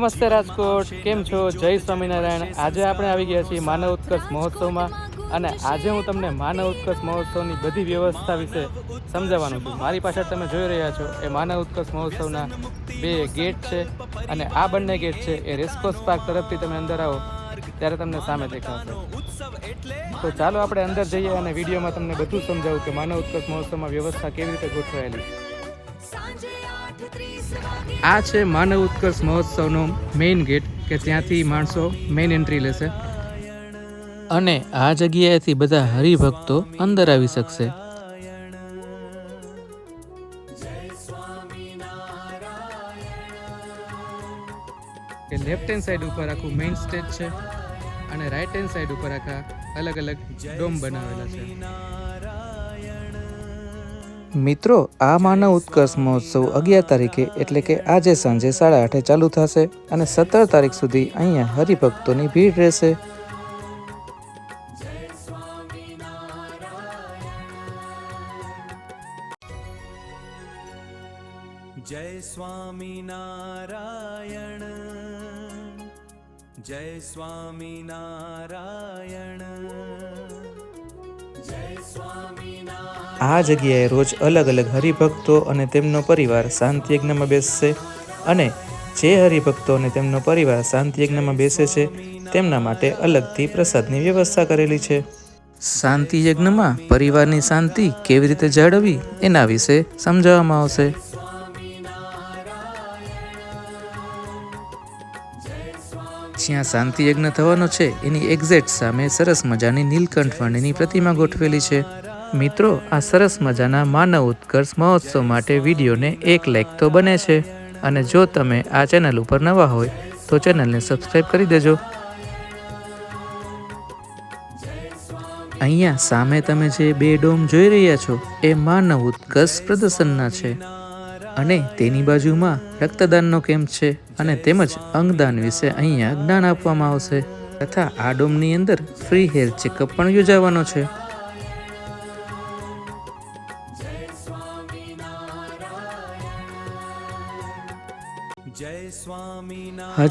નમસ્તે રાજકોટ, કેમ છો? જય સ્વામિનારાયણ. આજે આપણે આવી ગયા છીએ માનવ ઉત્કર્ષ મહોત્સવમાં અને આજે હું તમને માનવ ઉત્કર્ષ મહોત્સવની બધી વ્યવસ્થા વિશે સમજાવવાનું છું. મારી પાછળ તમે જોઈ રહ્યા છો એ માનવ ઉત્કર્ષ મહોત્સવના બે ગેટ છે અને આ બંને ગેટ છે એ રેસકોર્સ પાર્ક તરફથી તમે અંદર આવો ત્યારે તમને સામે દેખાશે. તો ચાલો આપણે અંદર જઈએ અને વિડીયોમાં તમને બધું સમજાવું કે માનવ ઉત્કર્ષ મહોત્સવમાં વ્યવસ્થા કેવી રીતે ગોઠવાયેલી છે. આ છે માનવ ઉત્કર્ષ મહોત્સવનો મેઇન ગેટ કે ત્યાંથી માણસો મેઇન એન્ટ્રી લેશે અને આ જગ્યાએથી બધા હરિભક્તો અંદર આવી શકશે. લેફ્ટ હેન્ડ સાઈડ ઉપર આખું મેઇન સ્ટેજ છે અને રાઈટ હેન્ડ સાઈડ ઉપર આખા અલગ અલગ ડોમ બનાવેલા છે. મિત્રો, આ માનવ ઉત્કર્ષ મહોત્સવ 11 તારીખે એટલે કે આજે સાંજે 8:30 ચાલુ થશે અને 17 તારીખ સુધી અહીંયા હરિભક્તોની ભીડ રહેશે. જય સ્વામિનારાયણ, જય સ્વામિનારાયણ, જય સ્વામિનારાયણ. આ જગ્યાએ રોજ અલગ અલગ હરિભક્તો અને તેમનો પરિવાર શાંતિ યજ્ઞમાં બેસશે અને જે હરિભક્તો અને તેમનો પરિવાર શાંતિ યજ્ઞમાં બેસે છે તેમના માટે અલગથી પ્રસાદની વ્યવસ્થા કરેલી છે. શાંતિ યજ્ઞમાં પરિવારની શાંતિ કેવી રીતે જાળવવી એના વિશે સમજાવવામાં આવશે. જ્યાં શાંતિ યજ્ઞ થવાનો છે એની એક્ઝેક્ટ સામે સરસ મજાની નીલકંઠ વર્ણિની પ્રતિમા ગોઠવેલી છે. મિત્રો, આ સરસ મજાના માનવ ઉત્કર્ષ મહોત્સવ માટે વિડીયોને 1 લાઈક તો બને છે અને જો તમે આ ચેનલ ઉપર નવા હોય તો ચેનલને સબસ્ક્રાઈબ કરી દેજો. અહીંયા સામે તમે જે 2 ડોમ જોઈ રહ્યા છો એ માનવ ઉત્કર્ષ પ્રદર્શનના છે અને તેની બાજુમાં રક્તદાનનો કેમ્પ છે અને તેમજ અંગદાન વિશે અહીંયા જ્ઞાન આપવામાં આવશે તથા આ ડોમની અંદર ફ્રી હેર ચેકઅપ પણ યોજાવાનો છે.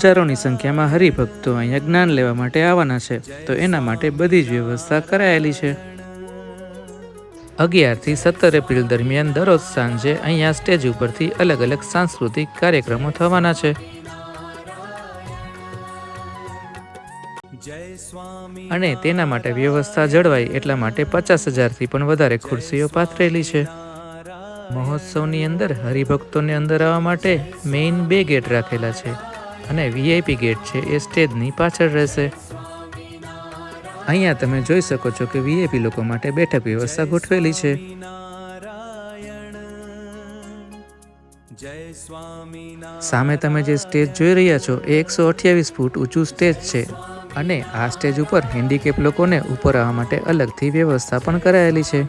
હજારોની સંખ્યામાં હરિભક્તો અહીંયા જ્ઞાન લેવા માટે આવવાના છે તો એના માટે બધી જ વ્યવસ્થા કરાયેલી છે. 11 થી 17 એપ્રિલ દરમિયાન દરરોજ સાંજે અહીંયા સ્ટેજ ઉપરથી અલગ અલગ સાંસ્કૃતિક કાર્યક્રમો થવાના છે અને તેના માટે વ્યવસ્થા જળવાય એટલા માટે 50,000થી પણ વધારે ખુરશીઓ પાથરેલી છે. મહોત્સવની અંદર હરિભક્તોને અંદર આવવા માટે મેઇન 2 ગેટ રાખેલા છે અને વીઆઈપી ગેટ છે એ સ્ટેજની પાછળ રહેશે. અહીંયા તમે જોઈ શકો છો કે વીઆઈપી લોકો માટે બેઠક વ્યવસ્થા ગોઠવેલી છે. સામે તમે જે સ્ટેજ જોઈ રહ્યા છો એ 128 ફૂટ ઊંચું સ્ટેજ છે અને આ સ્ટેજ ઉપર હેન્ડીકેપ લોકોને ઉપર આવવા માટે અલગથી વ્યવસ્થા પણ કરાયેલી છે.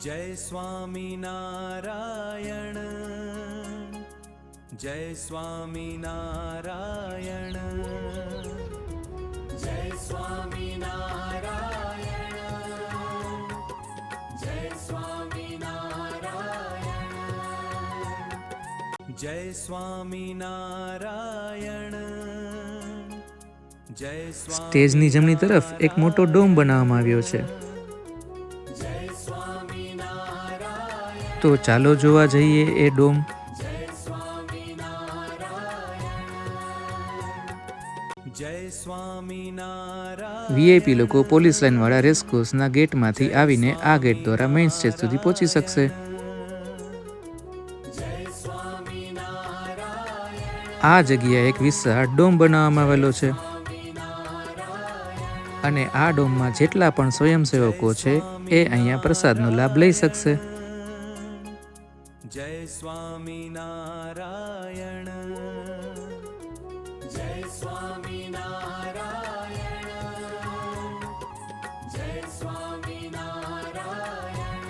જય સ્વામિનારાયણ, જય સ્વામિનારાયણ, જય સ્વામિનારાયણ, જય સ્વામિનારાયણ, જય સ્વામિનારાયણ, જય સ્વામિનારાયણ. સ્ટેજની જમણી તરફ એક મોટો ડોમ બનાવવામાં આવ્યો છે તો ચાલો જોવા જઈએ એ ડોમ. વીઆઈપી લોકો પોલીસ લાઈન વાળા રેસકોર્સના ગેટમાંથી આવીને આ ગેટ દ્વારા મેઇન સ્ટેજ સુધી પહોંચી શકશે. આ જગ્યાએ એક વિશાળ ડોમ બનાવવામાં આવેલો છે અને આ ડોમમાં જેટલા પણ સ્વયંસેવકો છે એ અહીંયા પ્રસાદનો લાભ લઈ શકશે. જય સ્વામિનારાયણ, જય સ્વામિનારાયણ, જય સ્વામિનારાયણ,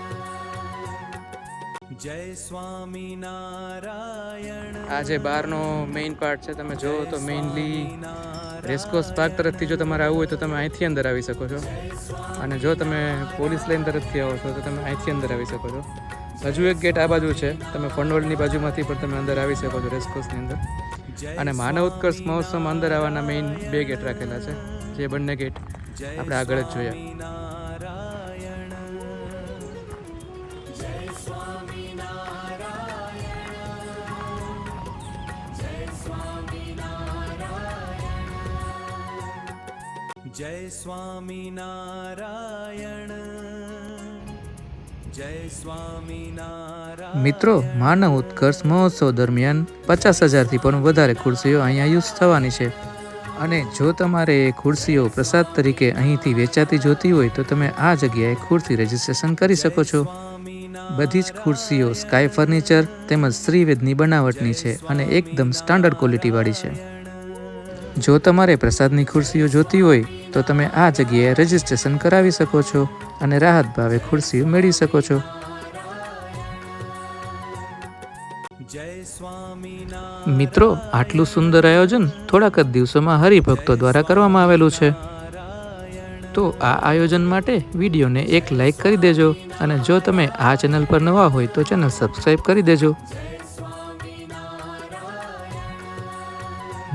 જય સ્વામિનારાયણ. આ જે બહારનો મેઇન પાર્ટ છે તમે જુઓ તો મેઇનલી રેસકોર્સ પાર્ક તરફથી જો તમારે આવવું હોય તો તમે અહીંથી અંદર આવી શકો છો અને જો તમે પોલીસ લાઈન તરફથી આવો છો તો તમે અહીંથી અંદર આવી શકો છો. હજુ એક ગેટ આ બાજુ છે, તમે ફનવર્લ્ડની બાજુમાંથી પણ તમે અંદર આવી શકો છો રેસકોર્સની અંદર. અને માનવ ઉત્કર્ષ મહોત્સવમાં અંદર આવવાના મેઇન 2 ગેટ રાખેલા છે, જે બંને ગેટ આપણે આગળ જ જોયા. જય સ્વામિનારાયણ, જય સ્વામિનારાયણ. મિત્રો, માનવ ઉત્કર્ષ મહોત્સવ દરમિયાન 50,000થી પણ વધારે ખુરશીઓ અહીંયા યુઝ થવાની છે. અને જો તમારે એ ખુરશીઓ પ્રસાદ તરીકે અહીંથી વેચાતી જોતી હોય તો તમે આ જગ્યાએ ખુરશી રજીસ્ટ્રેશન કરી શકો છો. બધી જ ખુરશીઓ સ્કાય ફર્નિચર તેમજ શ્રીવેદની બનાવટની છે અને એકદમ સ્ટાન્ડર્ડ ક્વોલિટીવાળી છે. જો તમારે પ્રસાદની ખુરશીઓ જોતી હોય તો તમે આ જગ્યાએ રજીસ્ટ્રેશન કરાવી શકો છો અને રાહત ભાવે ખુરશીઓ મેળવી શકો છો. જય સ્વામિનારાયણ. મિત્રો, આટલું સુંદર આયોજન થોડાક જ દિવસોમાં હરિભક્તો દ્વારા કરવામાં આવેલું છે. તો આ આયોજન માટે વિડીયોને એક લાઈક કરી દેજો અને જો તમે આ ચેનલ પર નવા હોય તો ચેનલ સબસ્ક્રાઈબ કરી દેજો.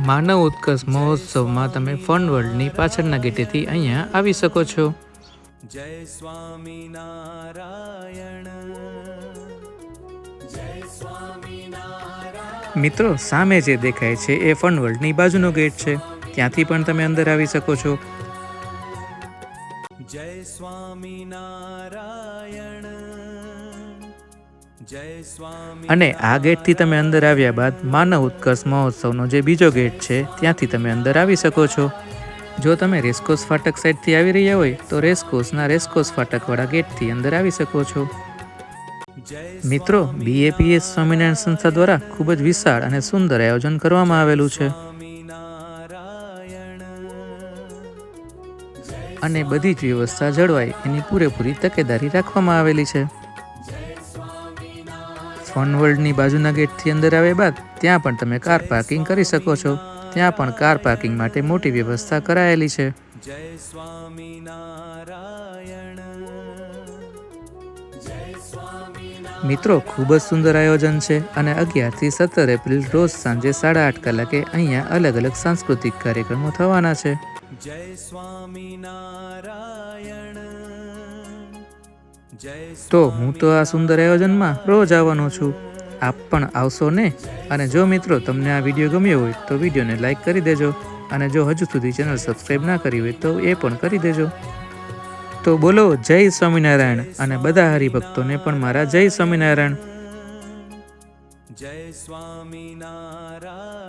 માનવ ઉત્કર્ષ મહોત્સવમાં તમે ફનવર્લ્ડની પાછળના ગેટેથી અહીંયા આવી શકો છો. જય સ્વામિનારાયણ, જય સ્વામિનારાયણ. મિત્રો, સામે જે દેખાય છે એ ફનવર્લ્ડની બાજુનો ગેટ છે, ત્યાંથી પણ તમે અંદર આવી શકો છો. જય સ્વામિનારાયણ, જય સ્વામિનારાયણ. અને આ ગેટથી તમે અંદર આવ્યા બાદ માનવ ઉત્કર્ષ મહોત્સવનો જે બીજો ગેટ છે ત્યાંથી તમે અંદર આવી શકો છો. જો તમે રેસકોર્સ ફાટક સાઈડથી આવી રહ્યા હોય તો રેસકોર્સ ફાટકવાળા ગેટથી અંદર આવી શકો છો. મિત્રો, BAPS સ્વામિનારાયણ સંસ્થા દ્વારા ખૂબ જ વિશાળ અને સુંદર આયોજન કરવામાં આવેલું છે અને બધી જ વ્યવસ્થા જળવાય એની પૂરેપૂરી તકેદારી રાખવામાં આવેલી છે. ફનવર્લ્ડની બાજુના ગેટથી અંદર આવ્યા બાદ ત્યાં પણ તમે કાર પાર્કિંગ કરી શકો છો. ત્યાં પણ કાર પાર્કિંગ માટે મોટી વ્યવસ્થા કરાયેલી છે. જય સ્વામિનારાયણ, જય સ્વામિનારાયણ. મિત્રો, ખૂબ જ સુંદર આયોજન છે અને 11 થી 17 એપ્રિલ રોજ સાંજે 8:30 કલાકે અહીંયા અલગ અલગ સાંસ્કૃતિક કાર્યક્રમો થવાના છે. જય સ્વામિનારાયણ, જય તો હું તો આ સુંદર આયોજનમાં રોજ આવવાનો છું. આપ પણ આવશો ને? અને જો મિત્રો તમને આ વિડીયો ગમ્યો હોય તો વિડીયોને લાઈક કરી દેજો અને જો હજુ સુધી ચેનલ સબસ્ક્રાઈબ ના કરી હોય તો એ પણ કરી દેજો. તો બોલો જય સ્વામિનારાયણ અને બધા હરિભક્તોને પણ મારા જય સ્વામિનારાયણ. જય સ્વામિનારાયણ.